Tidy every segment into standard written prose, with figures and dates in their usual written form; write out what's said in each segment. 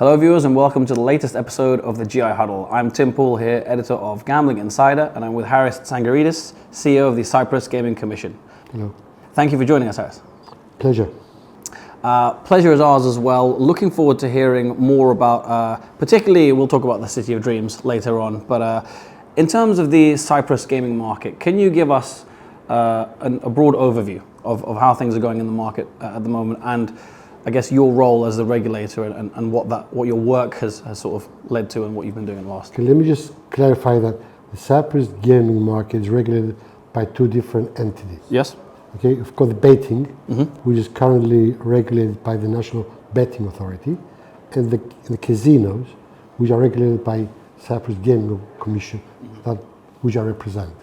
Hello viewers and welcome to the latest episode of the GI Huddle. I'm Tim Poole here, editor of Gambling Insider, and I'm with Harris Tsangarides, CEO of the Cyprus Gaming Commission. Hello. Thank you for joining us, Harris. Pleasure. Pleasure is ours as well. Looking forward to hearing more about, particularly we'll talk about the City of Dreams later on, but in terms of the Cyprus gaming market, can you give us a broad overview of how things are going in the market at the moment, and I guess your role as the regulator and what your work has sort of led to and what you've been doing in the last. Okay, let me just clarify that the Cyprus gaming market is regulated by two different entities. Yes. Okay, we've got the betting, which is currently regulated by the National Betting Authority, and the casinos, which are regulated by Cyprus Gaming Commission, which I represent.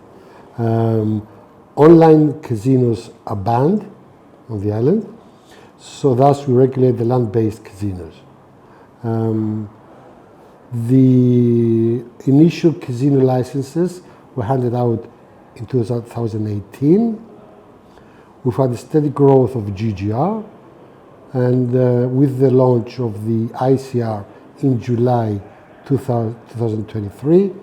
Online casinos are banned on the island, so thus we regulate the land-based casinos. The initial casino licenses were handed out in 2018. We've had a steady growth of GGR, and with the launch of the ICR in July 2023,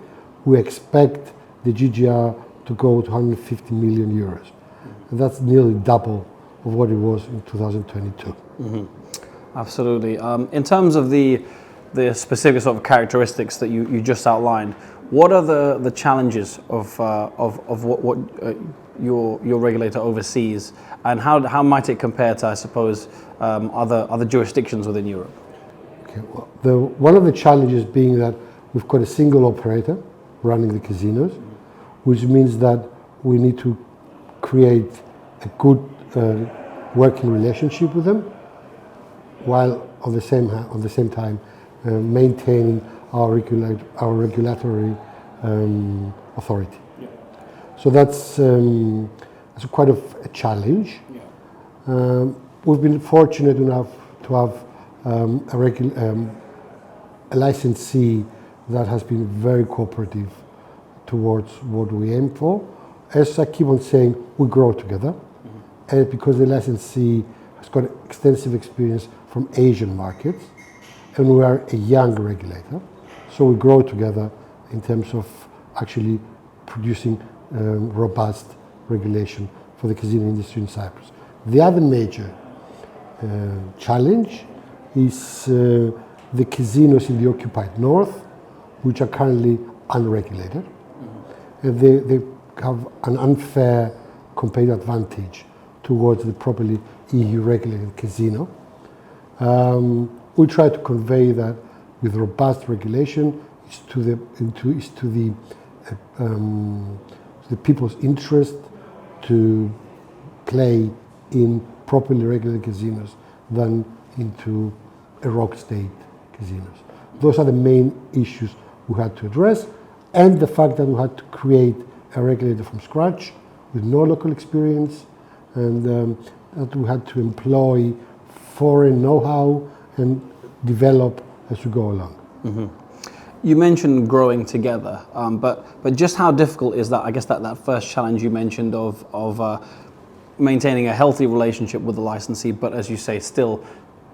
we expect the GGR to go to 150 million euros. And that's nearly double of what it was in 2022. Absolutely. In terms of the specific sort of characteristics that you just outlined, what are the challenges of what your regulator oversees, and how might it compare to, I suppose, other jurisdictions within Europe? Okay, well, one of the challenges being that we've got a single operator running the casinos, which means that we need to create a good working relationship with them, while on the same time maintaining our regulatory authority. Yeah. So that's quite a challenge. Yeah. We've been fortunate enough to have a licensee that has been very cooperative towards what we aim for. As I keep on saying, we grow together, and because the licensee has got extensive experience from Asian markets, and we are a young regulator, so we grow together in terms of actually producing robust regulation for the casino industry in Cyprus. The other major challenge is the casinos in the occupied north, which are currently unregulated. And they have an unfair competitive advantage towards the properly EU-regulated casino. We try to convey that with robust regulation, it's to the people's interest to play in properly regulated casinos than into a rogue state casinos. Those are the main issues we had to address, and the fact that we had to create a regulator from scratch with no local experience, and that we had to employ foreign know-how and develop as we go along. You mentioned growing together, but just how difficult is that? I guess that first challenge you mentioned of maintaining a healthy relationship with the licensee, but as you say,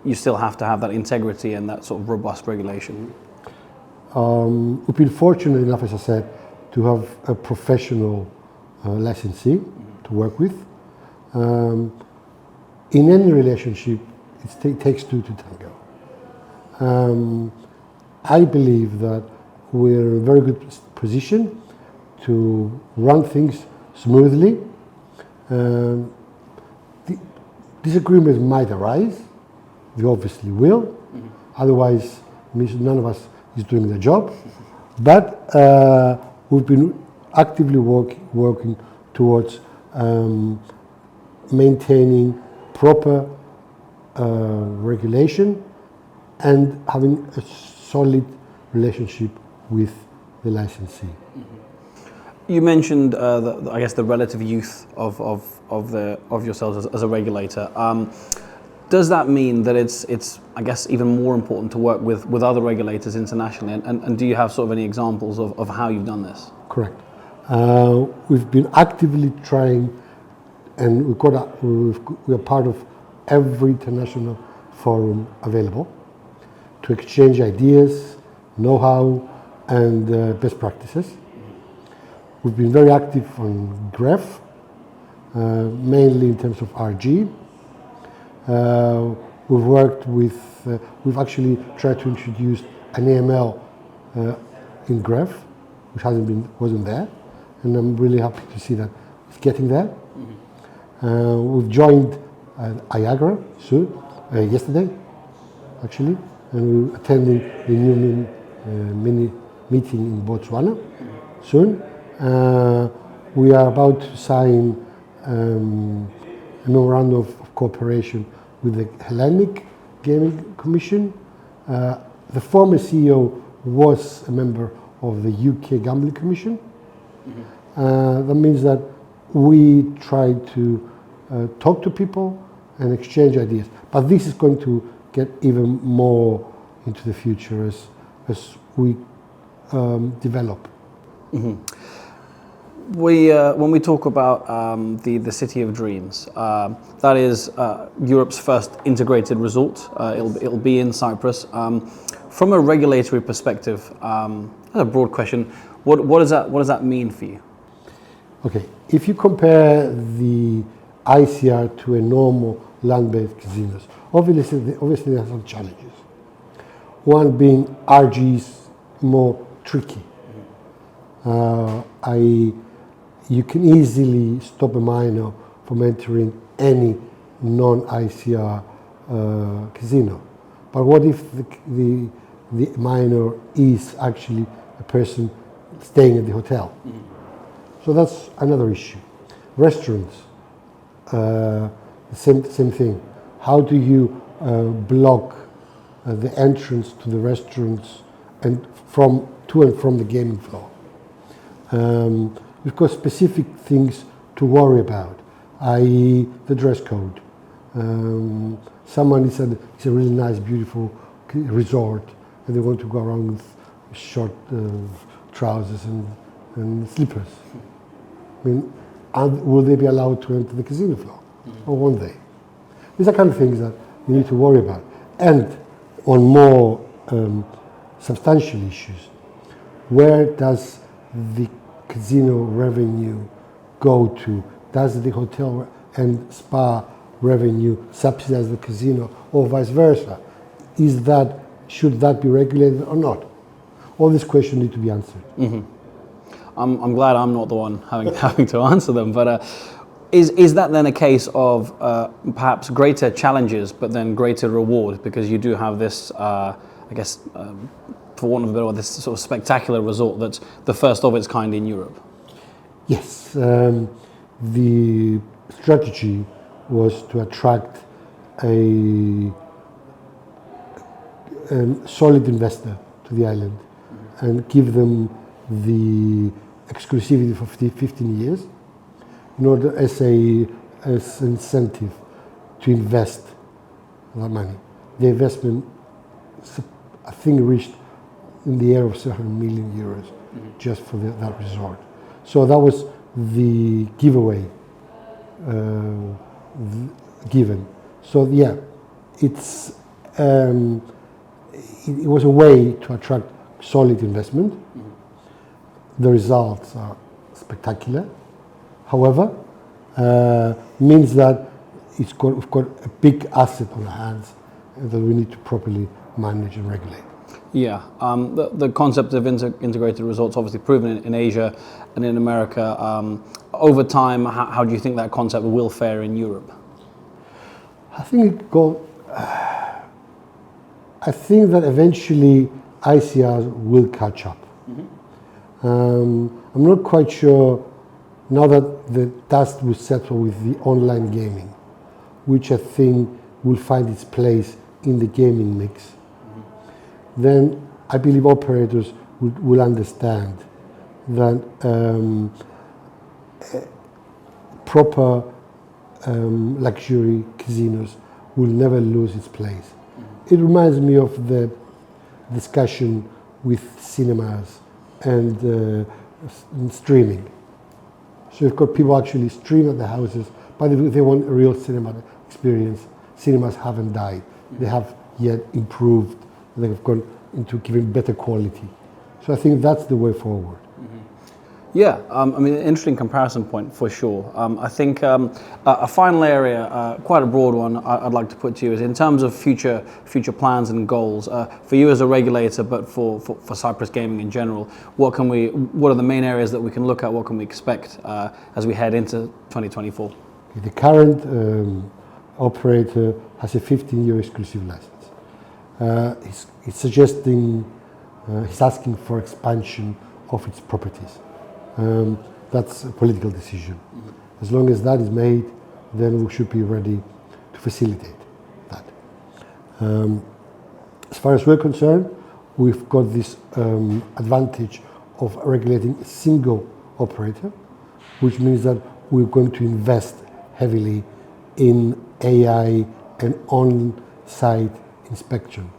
you still have to have that integrity and that sort of robust regulation. We've been fortunate enough, as I said, to have a professional licensee to work with. In any relationship, it takes two to tango. I believe that we're in a very good position to run things smoothly. Disagreements might arise. They obviously will. Otherwise, means none of us is doing the job. But we've been actively working towards maintaining proper regulation and having a solid relationship with the licensee. You mentioned, I guess, the relative youth of yourselves as a regulator. Does that mean that it's I guess even more important to work with other regulators internationally? And do you have sort of any examples of how you've done this? Correct. We've been actively trying, and we are part of every international forum available. to exchange ideas, know-how, and best practices. We've been very active on Graph, mainly in terms of RG. We've worked with, we've actually tried to introduce an AML in Graph, which wasn't there, and I'm really happy to see that it's getting there. We've joined IAGRA yesterday, actually, and we're attending the new mini meeting in Botswana soon. We are about to sign a memorandum of cooperation with the Hellenic Gaming Commission. The former CEO was a member of the UK Gambling Commission. That means that we try to talk to people and exchange ideas. But this is going to get even more into the future as we develop. When we talk about the City of Dreams, that is Europe's first integrated resort. It'll be in Cyprus. From a regulatory perspective, that's a broad question. What does that mean for you? Okay, if you compare the ICR to a normal land-based casinos, obviously there are some challenges. One being RG is more tricky. You can easily stop a minor from entering any non-ICR casino. But what if the minor is actually a person staying at the hotel? So that's another issue. Restaurants, same thing. How do you block the entrance to the restaurants and to and from the gaming floor? We've got specific things to worry about, i.e. the dress code. Someone said it's a really nice, beautiful resort, and they want to go around with short trousers and slippers. I mean, will they be allowed to enter the casino floor, or won't they? These are kind of things that you need to worry about. And on more substantial issues, where does the casino revenue go to? Does the hotel and spa revenue subsidize the casino, or vice versa? Should that be regulated or not? All these questions need to be answered. I'm glad I'm not the one having to answer them, but is that then a case of perhaps greater challenges but then greater reward, because you do have this, I guess, for want of a better word, this sort of spectacular resort that's the first of its kind in Europe? Yes, the strategy was to attract a solid investor to the island and give them the exclusivity for 15 years in order as incentive to invest that money. The investment, I think, reached in the area of 700 million euros just for that resort. So that was the giveaway given. So yeah, it was a way to attract solid investment. The results are spectacular. However, means that we've got a big asset on our hands that we need to properly manage and regulate. Yeah, the concept of integrated resorts obviously proven in Asia and in America. Over time, how do you think that concept will fare in Europe? I think that eventually ICRs will catch up. I'm not quite sure now that the dust will settle with the online gaming, which I think will find its place in the gaming mix. Then I believe operators will understand that proper luxury casinos will never lose its place. It reminds me of the discussion with cinemas and streaming. So you've got people actually stream at the houses, but if they want a real cinema experience, cinemas haven't died. They have yet improved they've gone into giving better quality. So I think that's the way forward. Yeah, I mean, interesting comparison point for sure. I think a final area, quite a broad one, I'd like to put to you is in terms of future plans and goals for you as a regulator, but for Cyprus gaming in general. What are the main areas that we can look at? What can we expect as we head into 2024? The current operator has a 15-year exclusive license. He's suggesting, he's asking for expansion of its properties. That's a political decision. As long as that is made, then we should be ready to facilitate that. As far as we're concerned, we've got this advantage of regulating a single operator, which means that we're going to invest heavily in AI and on-site inspection.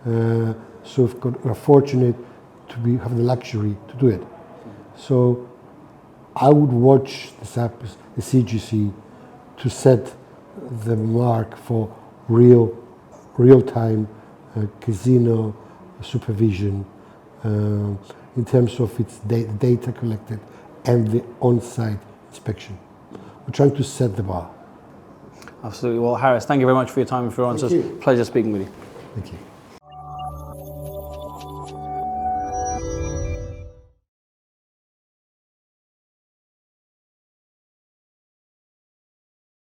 So we're fortunate to have the luxury to do it. So I would watch the CGC to set the mark for real-time casino supervision in terms of its data collected and the on-site inspection. We're trying to set the bar. Absolutely. Well, Harris, thank you very much for your time and for your answers. Thank you. Pleasure speaking with you. Thank you.